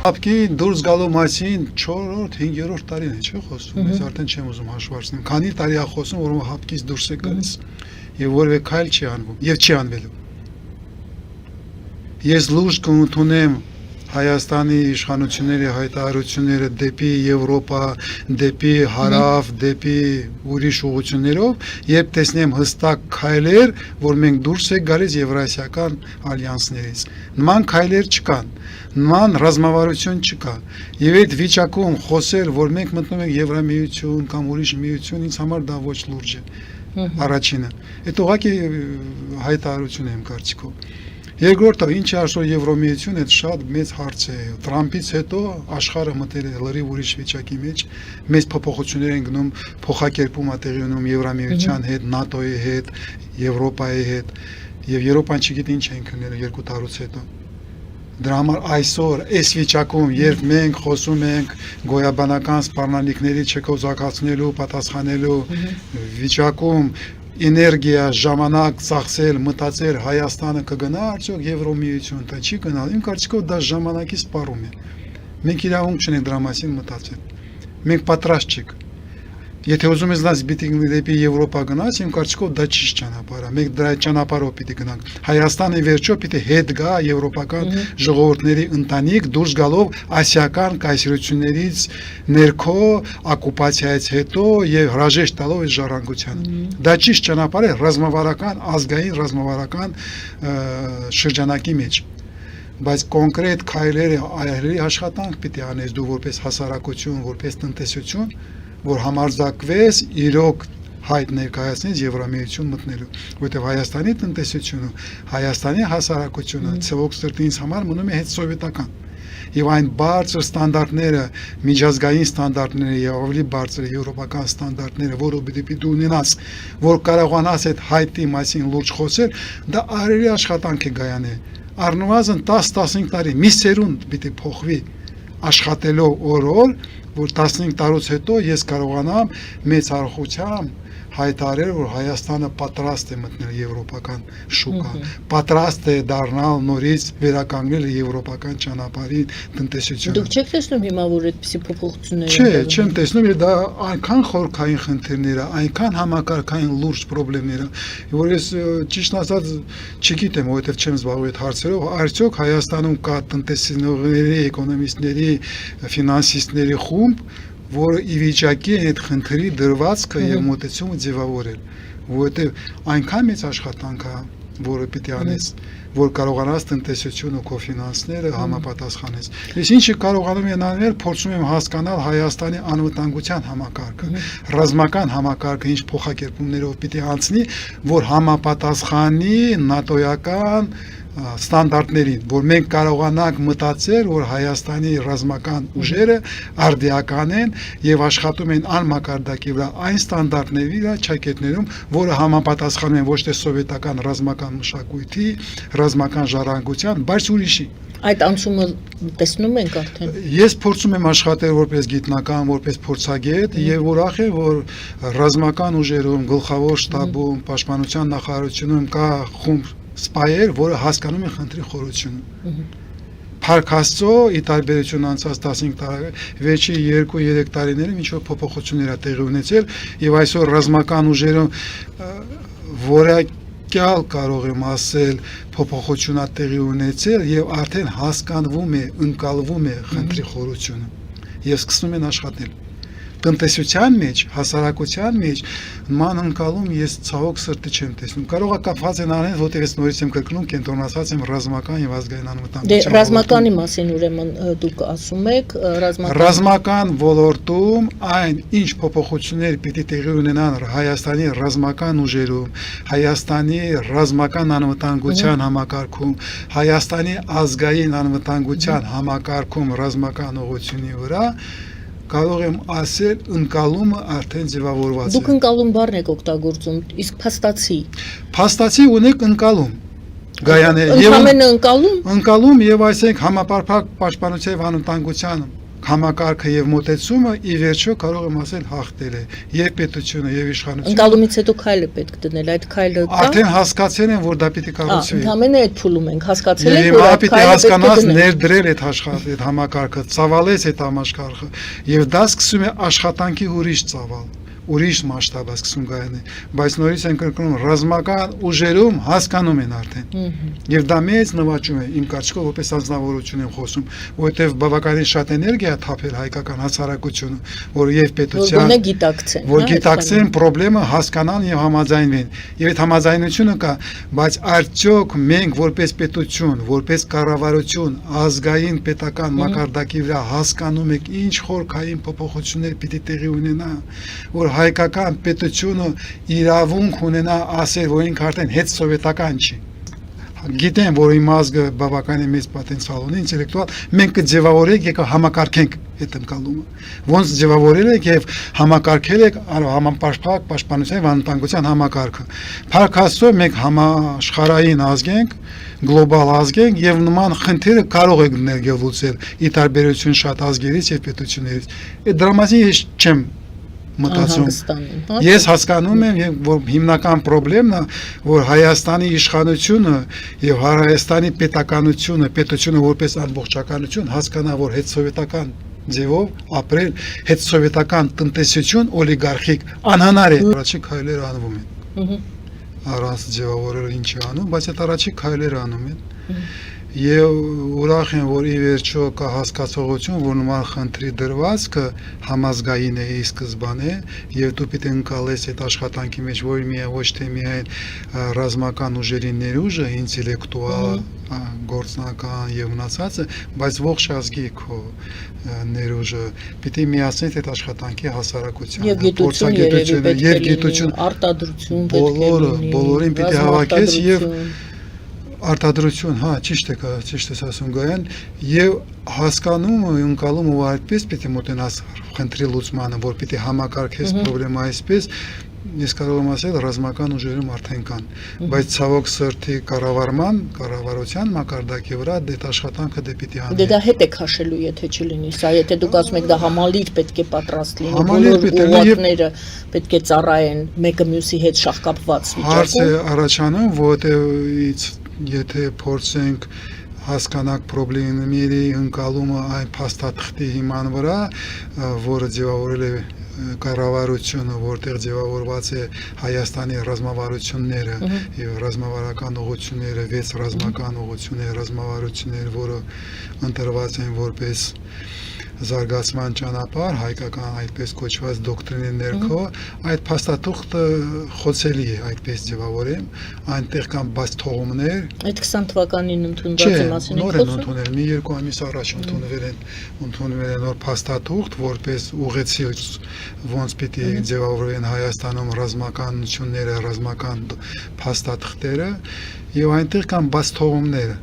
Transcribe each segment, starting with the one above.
Ապկի դուրս գալու մասին 4-րդ, 5-րդ տարին է, չէ՞ խոսում։ Ես արդեն չեմ ուզում հաշվարկել։ Քանի տարի է խոսում, որ հապկից դուրս է գալիս եւ որևէ քայլ չի անվում եւ չի անվելու։ Ես լուրջ կընդունեմ Հայաստանի իշխանությունների հայտարարությունները դեպի Եվրոպա, դեպի հարավ, դեպի ուրիշ ուղղություններով, երբ տեսնեմ հստակ քայլեր, որ մենք դուրս ենք գալիս Եվրասիական ալյանսներից։ Նման քայլեր չկան, նման ռազմավարություն չկա։ Եվ այդ վիճակում խոսել, որ մենք մտնում ենք Եվրամիություն կամ ուրիշ միություն, ինձ համար դա ոչ լուրջ է։ Առաջինը։ Այդ ուղղակի հայտարարություն է իմ կարծիքով։ Երկրորդը, ինչի այսօր Եվրոմիությունը, այդ շատ մեծ հարց է։ Տրամփից հետո աշխարհը մտել է լրիվ ուրիշ վիճակի մեջ, մեծ փոփոխություններ են գնում, փոխակերպում է տեղի ունենում Եվրամիության հետ, ՆԱՏՕ-ի հետ, Եվրոպայի հետ, եւ Եվրոպան չգիտի ինչ են քնել 2 տարուց հետո։ Դրա համար այսօր այս վիճակում, երբ մենք խոսում ենք գոյաբանական սպառնալիքների չկոզակացնելու, պատասխանելու վիճակում էներգիա, ժամանակ ծախսել, մտածել Հայաստանը կգնա արդյոք Եվրոմիություն, դա չի գնա։ Իմ կարծիքով դա ժամանակի սպառում է։ Մենք իրավունք չունենք դրա մասին մտածել։ Մենք պատրաստ չենք։ Եթե ուզում ես լաց պիտի դեպի Եվրոպա գնաս, իմ կարծիքով դա ճիշտ ճանապարհ է։ Մենք դրա ճանապարհով պիտի գնանք։ Հայաստանը վերջո պիտի հետ գա եվրոպական ժողովուրդների ընտանիք, դուրս գալով ասիական կայսրություններից ներքո օկուպացիայից հետո եւ հրաժեշտ տալով այս ժառանգությանը։ Դա ճիշտ ճանապարհ է ռազմավարական, ազգային ռազմավարական շրջանակի մեջ։ Բայց կոնկրետ քայլերը այլերի աշխատանք պիտի անես դու որպես հասարակություն, որպես տնտեսություն, որ համարձակվես իրոք հայտ ներկայացնես Եվրամիություն մտնելու, որտեղ Հայաստանի տնտեսությունը, Հայաստանի հասարակությունը ցավոք սրտի ինձ համար մնում է հետ սովետական։ Եվ այն բարձր ստանդարտները, միջազգային ստանդարտները եւ ավելի բարձր եվրոպական ստանդարտները, որը պիտի դու ունենաս, որ կարողանաս այդ հայտի մասին լուրջ խոսել, դա արերի աշխատանք է գայանե։ Առնվազն 10-15 տարի մի սերունդ պիտի փոխվի աշխատելով օր-օր, որ 15 տարուց հետո ես կարողանամ մեծ արխությամբ հայտարարել, որ Հայաստանը պատրաստ է մտնել եվրոպական շուկա, պատրաստ է դառնալ նորից վերականգնել եվրոպական ճանապարհի տնտեսությունը։ Դուք չեք տեսնում հիմա, որ այդպիսի փոփոխություններ են։ Չէ, չեմ տեսնում, դա այնքան խորքային խնդիրներ է, այնքան համակարգային լուրջ խնդիրներ է, որ ես ճիշտ ասած չգիտեմ, որովհետև չեմ զբաղվում այդ հարցերով, արդյոք Հայաստանում կա տնտեսագետների, էկոնոմիստների, ֆինանսիստների խումբ, որը ի վիճակի է այդ խնդրի դրվածքը եւ մոտեցումը ձևավորել, որովհետեւ այնքան մեծ աշխատանք է, որը պիտի անես, որ կարողանաս տնտեսությունը ու քո ֆինանսները համապատասխանես։ Ես ինչը կարողանում եմ անել, փորձում եմ հասկանալ Հայաստանի անվտանգության համակարգը, ռազմական համակարգը ինչ փոխակերպումներով պիտի անցնի, որ համապատասխանի ՆԱՏՕ-ական ստանդարտներին, որ մենք կարողանանք մտածել, որ Հայաստանի ռազմական ուժերը արդիական են եւ աշխատում են անմակարդակի վրա այն ստանդարտների վրա ճակետներում, որը համապատասխանում են ոչ թե սովետական ռազմական մշակույթի, ռազմական ժառանգության, բայց ուրիշի։ Այդ անցումը տեսնում ենք արդեն։ Ես փորձում եմ աշխատել որպես գիտնական, որպես փորձագետ եւ ուրախ եմ, որ ռազմական ուժերում, գլխավոր շտաբում, պաշտպանության նախարարությունում կա խումբ սպայեր, որը հասկանում են խնդրի խորությունը։ Փառք Աստծո, ի տարբերություն անցած 15 տարի, վերջի 2-3 տարիներում ինչ-որ փոփոխություններ ա տեղի ունեցել եւ այսօր ռազմական ուժերը որակյալ կարող եմ ասել փոփոխություն ա տեղի ունեցել եւ արդեն հասկանվում է, ընկալվում է խնդրի խորությունը եւ սկսում են աշխատել։ Տնտեսության մեջ, հասարակության մեջ ման ընկալում ես ցավոք սրտի չեմ տեսնում։ Կարող է կապված են առնել, որտեղ ես նորից եմ կրկնում, կենտրոնացած եմ ռազմական եւ ազգային անվտանգության։ Դե ռազմականի մասին ուրեմն դուք ասում եք, ռազմական ոլորտում այն ինչ փոփոխություններ պիտի տեղի ունենան Հայաստանի ռազմական ուժերում, Հայաստանի ռազմական անվտանգության համակարգում, Հայաստանի ազգային անվտանգության համակարգում ռազմական ուղղությունի վրա կարող եմ ասել ընկալումը արդեն ձևավորված է։ Դուք ընկալում բառն եք օգտագործում, իսկ փաստացի։ Փաստացի ունեք ընկալում։ Գայանե եւ ընկալում եւ այսինքն համապարփակ պաշտպանության եւ անվտանգության համակարգը եւ մոտեցումը ի վերջո կարող եմ ասել հաղթել է եւ պետությունը եւ իշխանությունը։ Ընկալումից հետո քայլ է պետք դնել, այդ քայլը կա։ Արդեն հասկացել են, որ դա պիտի կառուցվի։ Ընդհանրապես այդ փուլում ենք հասկացել ենք, Եվ որ հիմա այդ պիտի քայլը հասկանաս պետք է դնել։ ներդրել այդ այդ համակարգը, ծավալեց այդ համակարգը եւ դա սկսում է աշխատանքի ուրիշ ծավալ, ուրիշ մասշտաբը սկսում գայանը, բայց նորից են կրկնում ռազմական ուժերում հասկանում են արդեն։ Եվ դա մեծ նվաճում է իմ կարծիքով որպես անձնավորություն եմ խոսում, որովհետեւ բավականին շատ էներգիա թափել հայկական հասարակությունը, որ եւ պետության Որ գիտակցեն, որ գիտակցեն խնդրը հասկանան եւ համաձայնվեն։ Եվ այդ համաձայնությունը կա, բայց արդյոք մենք որպես պետություն, որպես կառավարություն, ազգային պետական մակարդակի վրա հասկանում ենք ինչ խորքային փոփոխություններ պիտի տեղի ունենա, որ հայկական պետությունը իրավունք ունենա ասել, որ ինքը արդեն հետ սովետական չի։ Գիտեն, որ իմ ազգը բավականին մեծ պոտենցիալ ունի, ինտելեկտուալ, մենք կձևավորենք եւ կհամակարգենք այդ ընկալումը։ Ոնց ձևավորել եք եւ համակարգել եք համապարփակ պաշտպանության եւ անվտանգության համակարգը։ Փառք Աստծո, մենք համաշխարհային ազգ ենք, գլոբալ ազգ ենք եւ նման խնդիրը կարող եք ներգրավել ի տարբերություն շատ ազգերից եւ պետություններից։ Այդ դրա մասին ես չեմ մտածում։ Ես հասկանում եմ, որ հիմնական խնդիրն է, որ Հայաստանի իշխանությունը եւ Հայաստանի պետականությունը, պետությունը որպես ամբողջականություն հասկանա, որ հետսովետական ձևով ապրել հետսովետական տնտեսություն օլիգարխիկ անհնար է։ Առաջի քայլերը անվում են։ Առանց ձևավորել ինչ անում, բայց այդ առաջի քայլերը անում են։ Եվ ուրախ եմ, որ ի վերջո կա հասկացողություն, որ նման խնդրի դրվածքը համազգային է ի սկզբանե եւ դու պիտի ընկալես այդ աշխատանքի մեջ ոչ թե միայն ռազմական ուժերի ներուժը, ինտելեկտուալ, գործնական եւ մնացածը, բայց ողջ ազգի քո ներուժը պիտի միացնես այդ աշխատանքի հասարակության, փորձագիտությունը եւ գիտություն, արտադրություն պետք է լինի, բոլորին պիտի հավաքես եւ արտադրություն, հա, ճիշտ է ասում Գայան, եւ հասկանումը, ընկալումը ու այդպես պիտի մոտենաս խնդրի լուծմանը, որ պիտի համակարգես խնդրեմը այսպես, ես կարող եմ ասել ռազմական ուժերում արդեն կան, բայց ցավոք սրտի կառավարության մակարդակի վրա այդ աշխատանքը դե պիտի անի։ Դե դա հետ է քաշելու, եթե չլինի, սա եթե դուք ասում եք դա համալիր պետք է պատրաստ լինի, բոլոր ուղղությունները պետք է ծառայեն մեկը մյուսի հետ շահկապված վիճակում։ Հարց է առաջանում, որտեղ եթե փորձենք հասկանանք խնդիրների ընկալումը այն փաստաթղթի հիման վրա, որը ձևավորել է կառավարությունը, որտեղ ձևավորված է Հայաստանի ռազմավարությունները եւ ռազմավարական ուղղությունները, 6 ռազմական ուղղություններ, ռազմավարություններ, որը ընտրված են որպես զարգացման ճանապարհ, հայկական այդպես կոչված դոկտրինի ներքո, այդ փաստաթուղթը խոցելի է, այդպես ձևավորեմ, այնտեղ կան բաց թողումներ։ Այդ 20 թվականին ընդունված է մասին նոր են ընդունել, մի երկու ամիս առաջ ընդունվել են նոր փաստաթուղթ, որպես ուղեցիչ ոնց պիտի ձևավորեն Հայաստանում ռազմականությունները, ռազմական փաստաթղթերը, եւ այնտեղ կան բաց թողումները։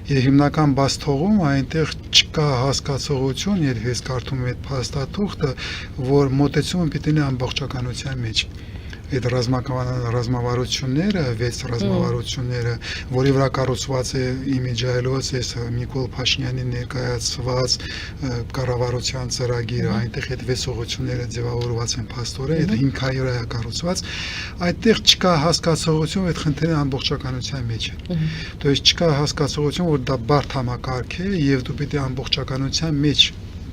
Եվ հիմնական բաց թողումը այնտեղ չկա հասկացողություն, երբ ես կարդում եմ այդ փաստաթուղթը, որ մոտեցումը պիտի լինի ամբողջականության մեջ։ Այդ ռազմավարությունները, 6 ռազմավարությունները, որի վրա կառուցված է իմիջայլոց էս Նիկոլ Փաշինյանի ներկայացված կառավարության ծրագիրը, այնտեղ այդ 6 ուղղությունները ձևավորված են փաստորեն, այդ հիմքայի վրա է կառուցված, այդտեղ չկա հասկացողություն այդ խնդրի ամբողջականության մեջ։ То есть չկա հասկացողություն, որ դա բարդ համակարգ է եւ դու պիտի ամբողջականության մեջ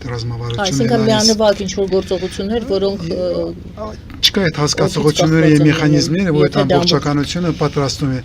ռազմավարությունները։ Այսինքն միանվագ ինչ-որ գործողություններ, որոնք չկա այդ հասկացողությունները եւ մեխանիզմները, որ այդ ամբողջականությունը պատրաստում է։